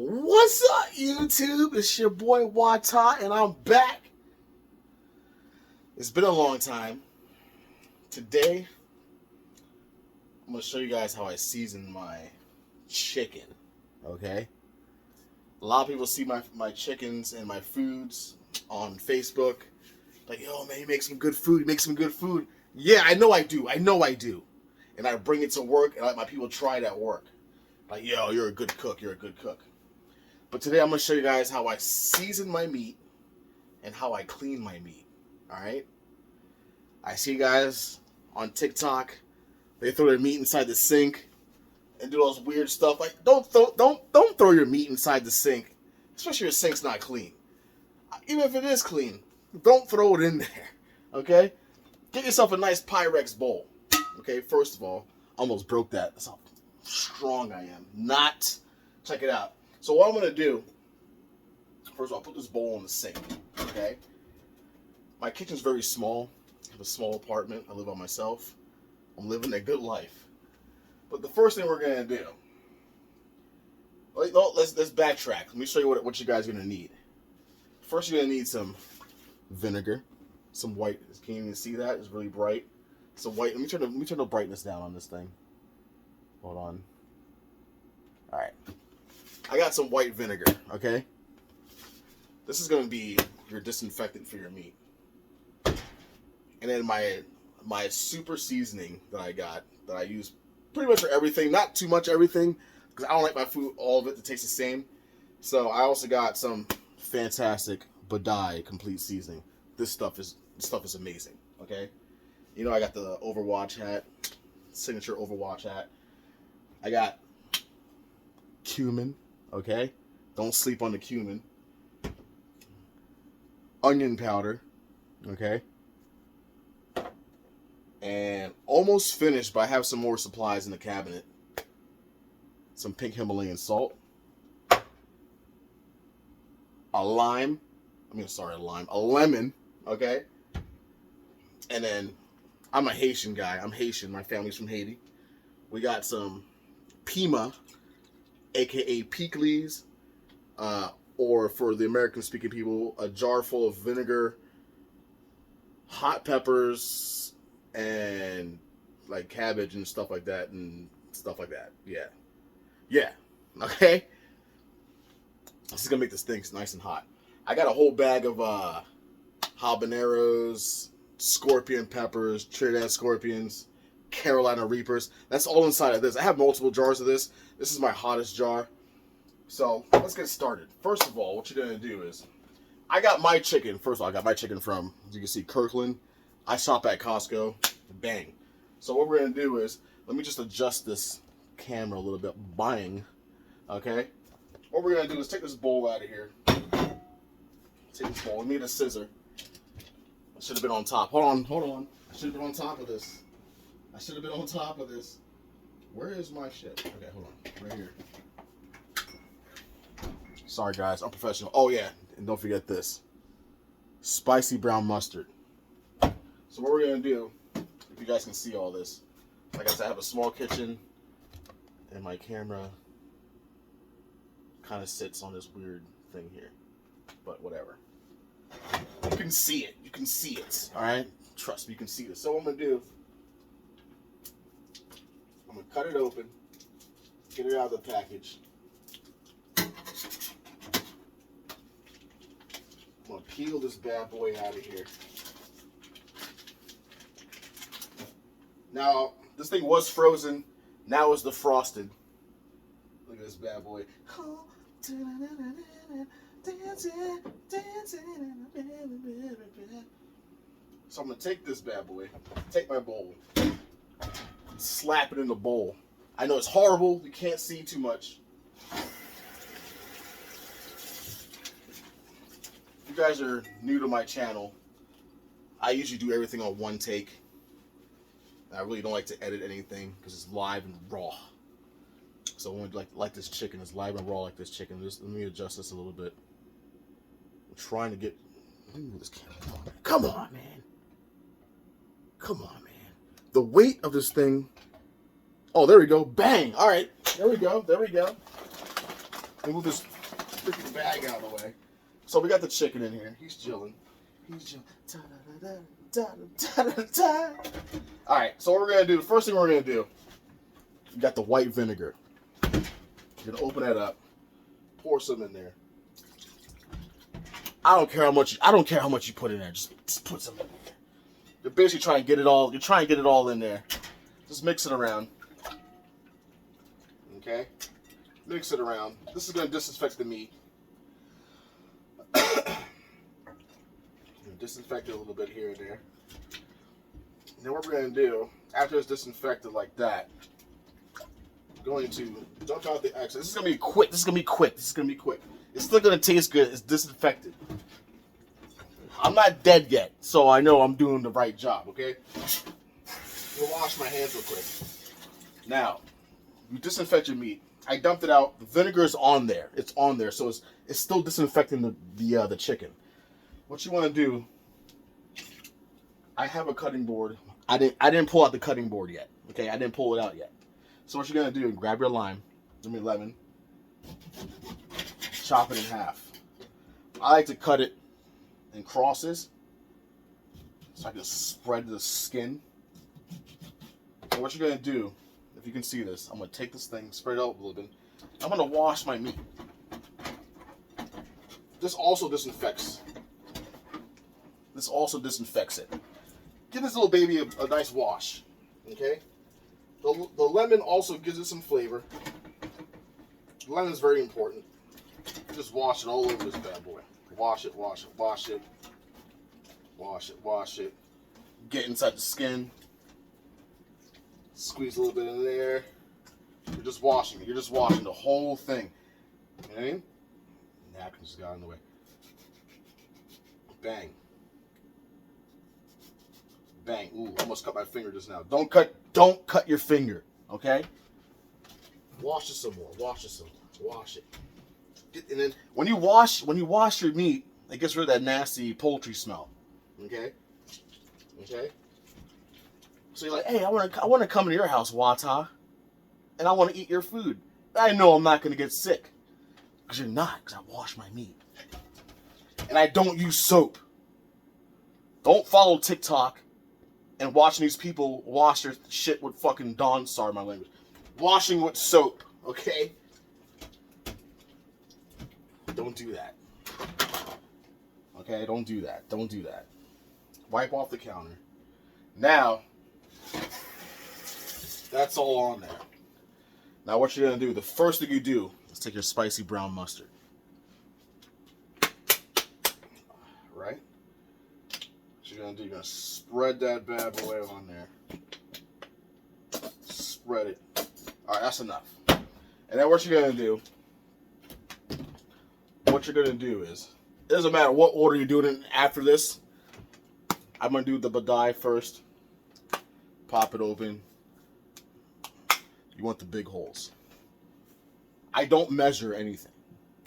What's up, YouTube? It's your boy WAHTAA, and I'm back. It's been a long time. Today, I'm going to show you guys how I season my chicken, okay? A lot of people see my chickens and my foods on Facebook. Like, yo, man, you make some good food. You make some good food. Yeah, I know I do. And I bring it to work, and my people try it at work. Like, yo, you're a good cook. You're a good cook. But today I'm going to show you guys how I season my meat and how I clean my meat. Alright? I see guys on TikTok, they throw their meat inside the sink and do all this weird stuff. Like, don't throw your meat inside the sink, especially if your sink's not clean. Even if it is clean, don't throw it in there. Okay? Get yourself a nice Pyrex bowl. Okay, first of all, almost broke that. That's how strong I am. Check it out. So what I'm going to do, first of all, I'll put this bowl in the sink, okay? My kitchen's very small. I have a small apartment. I live by myself. I'm living a good life. But the first thing we're going to do, let's backtrack. Let me show you what you guys are going to need. First, you're going to need some vinegar, some white. Can you even see that? It's really bright. Some white. Let me turn the brightness down on this thing. Hold on. All right. I got some white vinegar, okay? This is going to be your disinfectant for your meat. And then my super seasoning that I got, that I use pretty much for everything. Not too much everything, because I don't like my food, all of it, to taste the same. So I also got some fantastic WAHTAA complete seasoning. This stuff is amazing, okay? You know, I got the Overwatch hat, signature Overwatch hat. I got cumin. Okay, don't sleep on the cumin. Onion powder, okay, and almost finished, but I have some more supplies in the cabinet. Some pink Himalayan salt, a lemon, okay, and then I'm a Haitian guy. I'm Haitian. My family's from Haiti. We got some pima, aka pickles, or for the American-speaking people, a jar full of vinegar, hot peppers, and like cabbage and stuff like that, Yeah. Okay. This is gonna make this thing nice and hot. I got a whole bag of habaneros, scorpion peppers, Trinidad scorpions, Carolina Reapers. That's all inside of this. I have multiple jars of this. This is my hottest jar. So let's get started. First of all, what you're going to do is, I got my chicken. First of all, I got my chicken from, as you can see, Kirkland. I shop at Costco. Bang. So what we're going to do is, let me just adjust this camera a little bit. Bang. Okay. What we're going to do is take this bowl out of here. Take this bowl. We need a scissor. I should have been on top. Hold on. I should have been on top of this. Where is my shit? Okay, hold on. Right here. Sorry, guys. I'm professional. Oh, yeah. And don't forget this. Spicy brown mustard. So what we're going to do, if you guys can see all this, like I said, I have a small kitchen, and my camera kind of sits on this weird thing here. But whatever. You can see it. All right? Trust me, you can see this. So what I'm going to do, I'm going to cut it open, get it out of the package. I'm going to peel this bad boy out of here. Now, this thing was frozen. Now it's defrosted. Look at this bad boy. So I'm going to take this bad boy, take my bowl, slap it in the bowl. I know it's horrible. You can't see too much. If you guys are new to my channel, I usually do everything on one take. I really don't like to edit anything because it's live and raw. So when like this chicken, it's live and raw like this chicken. Let me adjust this a little bit. I'm trying to get. Let me move this camera. Come on, man. The weight of this thing. Oh, there we go. Bang. All right. There we go. Let me move this freaking bag out of the way. So we got the chicken in here. He's chilling. He's chilling. All right. So what we're gonna do? The first thing we're gonna do. You got the white vinegar. You're gonna open that up. Pour some in there. I don't care how much. I don't care how much you put in there. Just put some in there. You're basically trying to get it all. You're trying to get it all in there. Just mix it around. Okay. Mix it around. This is gonna disinfect the meat. Disinfect it a little bit here and there. And then what we're going to do, after it's disinfected like that, we're going to dump out the excess. This is going to be quick. This is going to be quick. This is going to be quick. It's still going to taste good. It's disinfected. I'm not dead yet, so I know I'm doing the right job, okay? We'll wash my hands real quick. Now, you disinfect your meat. I dumped it out. The vinegar is on there. It's on there, so it's still disinfecting the chicken. What you want to do? I have a cutting board. I didn't pull out the cutting board yet. Okay, I didn't pull it out yet. So what you're gonna do? Grab your lemon, chop it in half. I like to cut it in crosses so I can spread the skin. So what you're gonna do? If you can see this, I'm gonna take this thing, spread it out a little bit. I'm gonna wash my meat. This also disinfects. This also disinfects it. Give this little baby a nice wash. Okay? The lemon also gives it some flavor. The lemon is very important. Just wash it all over this bad boy. Wash it, wash it, wash it. Wash it, wash it. Get inside the skin. Squeeze a little bit in there. You're just washing it. You're just washing the whole thing. Okay? Napkin just got in the way. Bang. Bang. Ooh, almost cut my finger just now. Don't cut your finger, okay? Wash it some more. Wash it some more. Wash it. And then when you wash your meat, it gets rid of that nasty poultry smell. Okay? Okay? So you're like, hey, I want to come to your house, WAHTAA, and I want to eat your food. I know I'm not going to get sick. Because you're not, because I wash my meat. And I don't use soap. Don't follow TikTok and watching these people wash their shit with fucking sorry my language. Washing with soap, okay? Don't do that. Okay, don't do that. Don't do that. Wipe off the counter. Now, that's all on there. Now what you're going to do, the first thing you do is take your spicy brown mustard. Right? What you're going to do, you're going to spread that bad boy on there. Spread it. Alright, that's enough. And then what you're going to do, is, it doesn't matter what order you're doing it after this. I'm going to do the badai first. Pop it open. You want the big holes. I don't measure anything.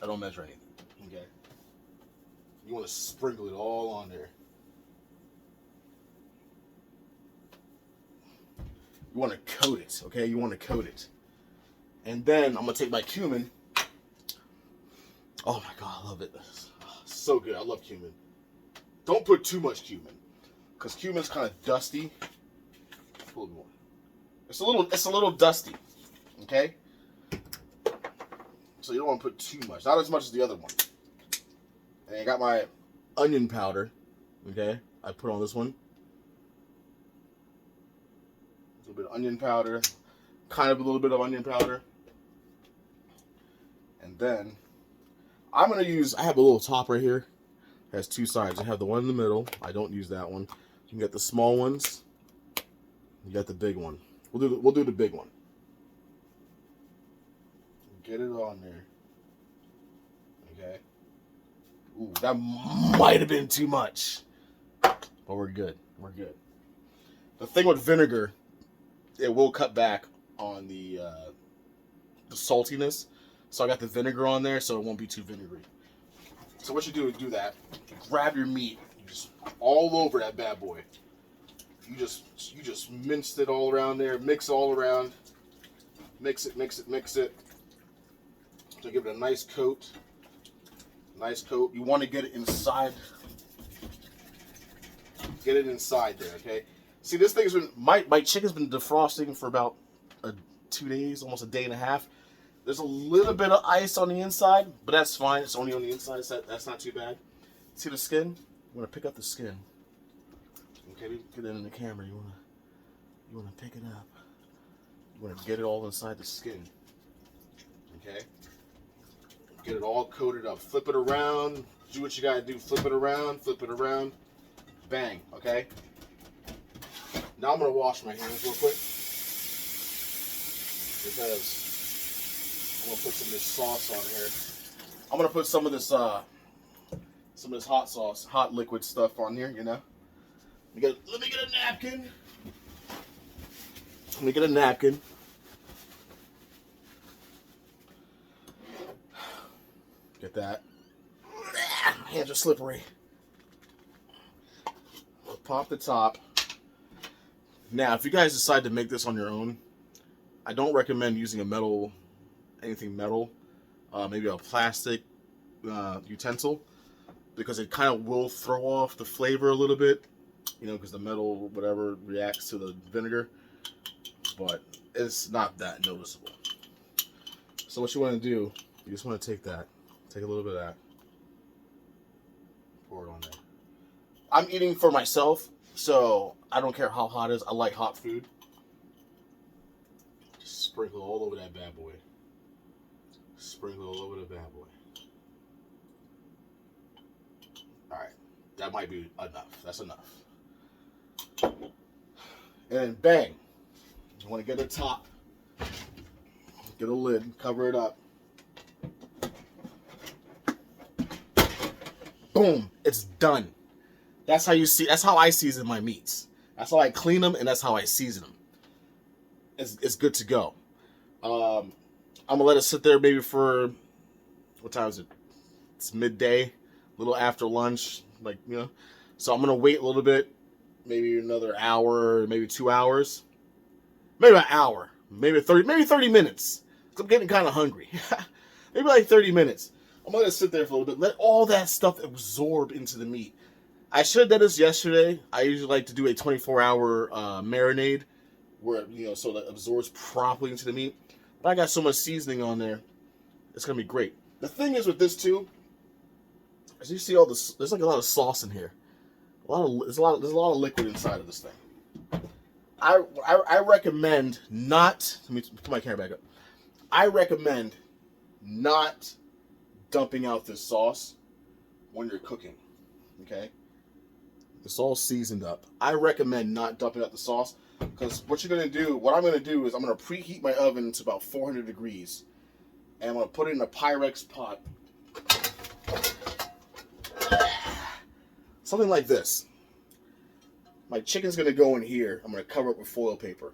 Okay? You want to sprinkle it all on there. You want to coat it, okay? You want to coat it. And then I'm going to take my cumin. Oh my God, I love it. So good. I love cumin. Don't put too much cumin, because cumin's kind of dusty. A little more. It's a little dusty, okay? So you don't want to put too much. Not as much as the other one. And I got my onion powder, okay? I put on this one. A little bit of onion powder. Kind of a little bit of onion powder. And then I'm going to use, I have a little top right here. It has two sides. I have the one in the middle. I don't use that one. You can get the small ones. You got the big one. We'll do the big one. Get it on there. Okay. Ooh, that might have been too much. But we're good. We're good. The thing with vinegar, it will cut back on the saltiness. So I got the vinegar on there so it won't be too vinegary. So what you do is do that. You grab your meat. You just all over that bad boy. You just minced it all around there. Mix it all around. Mix it. to give it a nice coat. Nice coat. You want to get it inside. Get it inside there, okay? See, this thing's been, my chicken's been defrosting for about 2 days, almost a day and a half. There's a little bit of ice on the inside, but that's fine. It's only on the inside, so that's not too bad. See the skin? You want to pick up the skin. Okay, get it in the camera. You want to pick it up. You want to get it all inside the skin. Okay? Get it all coated up. Flip it around. Do what you gotta do. Flip it around. Flip it around. Bang. Okay? Now I'm gonna wash my hands real quick. Because I'm gonna put some of this sauce on here. I'm gonna put some of this hot sauce, hot liquid stuff on here, you know. Let me get a napkin. Let me get a napkin. Get that. My hands are slippery. We'll pop the top. Now, if you guys decide to make this on your own, I don't recommend using anything metal, maybe a plastic utensil, because it kind of will throw off the flavor a little bit, you know, because the metal, whatever, reacts to the vinegar, but it's not that noticeable. So what you want to do, you just want to take a little bit of that, pour it on there. I'm eating for myself, so I don't care how hot it is. I like hot food. Just sprinkle all over that bad boy. Sprinkle all over the bad boy. Alright, that might be enough. That's enough. And then bang. You want to get the top. Get a lid, cover it up. Boom, it's done. That's how I season my meats. That's how I clean them, and that's how I season them. It's good to go. I'm gonna let it sit there maybe for, what time is it? It's midday, a little after lunch, like, you know. So I'm gonna wait a little bit, maybe another hour, maybe 2 hours, maybe an hour, maybe 30 minutes. 'Cause I'm getting kind of hungry. Maybe like 30 minutes. I'm gonna sit there for a little bit, let all that stuff absorb into the meat. I should have done this yesterday. I usually like to do a 24-hour marinade, where, you know, so that it absorbs properly into the meat. But I got so much seasoning on there, it's gonna be great. The thing is with this too, as you see all this, there's like a lot of sauce in here. There's a lot of liquid inside of this thing. I recommend not. Let me put my camera back up. I recommend not dumping out this sauce when you're cooking. Okay, it's all seasoned up. I recommend not dumping out the sauce, because what I'm gonna do is I'm gonna preheat my oven to about 400 degrees, and I'm gonna put it in a Pyrex pot, something like this. My chicken's gonna go in here. I'm gonna cover it with foil paper.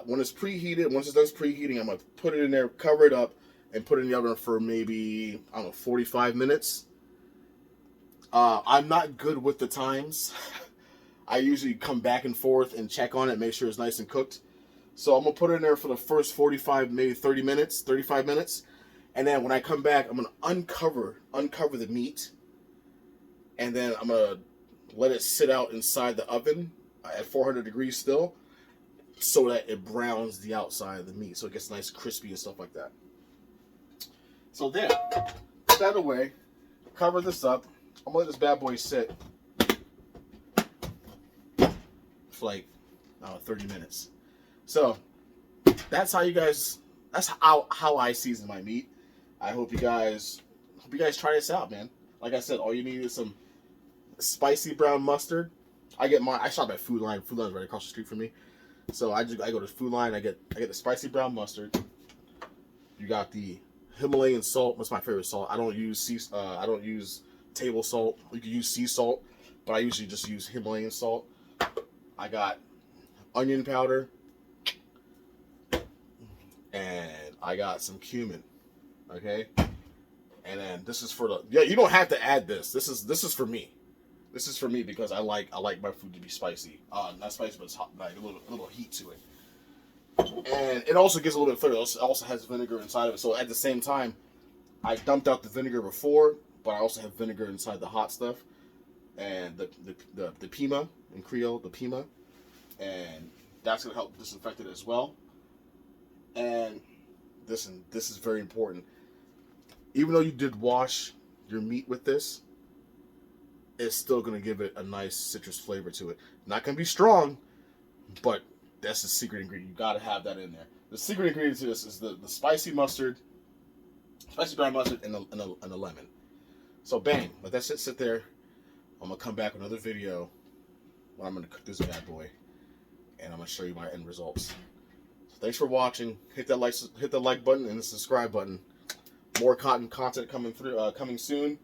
When it's preheated, once it's done preheating, I'm gonna put it in there, cover it up, and put it in the oven for maybe, I don't know, 45 minutes. I'm not good with the times. I usually come back and forth and check on it, make sure it's nice and cooked. So I'm gonna put it in there for the first 45, maybe 30 minutes, 35 minutes. And then when I come back, I'm gonna uncover the meat. And then I'm gonna let it sit out inside the oven at 400 degrees still, so that it browns the outside of the meat, so it gets nice crispy and stuff like that. So there, put that away, cover this up. I'm gonna let this bad boy sit for like, I don't know, 30 minutes. So that's how I season my meat. I hope you guys try this out, man. Like I said, all you need is some spicy brown mustard. I shop at Food Line. Food Line's right across the street from me. So I go to Food Line. I get the spicy brown mustard. You got the Himalayan salt. That's my favorite salt. I don't use table salt. You can use sea salt, but I usually just use Himalayan salt. I got onion powder, and I got some cumin. Okay, and then this is for you don't have to add this. This is for me. This is for me because I like my food to be spicy. Not spicy, but it's hot, like a little heat to it. And it also gives a little bit of flavor. It also has vinegar inside of it. So at the same time, I dumped out the vinegar before, but I also have vinegar inside the hot stuff. And the pima, in Creole, the pima. And that's going to help disinfect it as well. And this is very important. Even though you did wash your meat with this, it's still going to give it a nice citrus flavor to it. Not going to be strong, but that's the secret ingredient. You got to have that in there. The secret ingredient to this is the spicy mustard, spicy brown mustard, and a lemon. So bang, let that sit there. I'm going to come back with another video when I'm going to cook this bad boy, and I'm going to show you my end results. So thanks for watching. Hit that like button and the subscribe button. More content coming soon.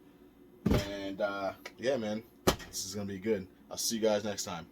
And yeah, man, this is gonna be good. I'll see you guys next time.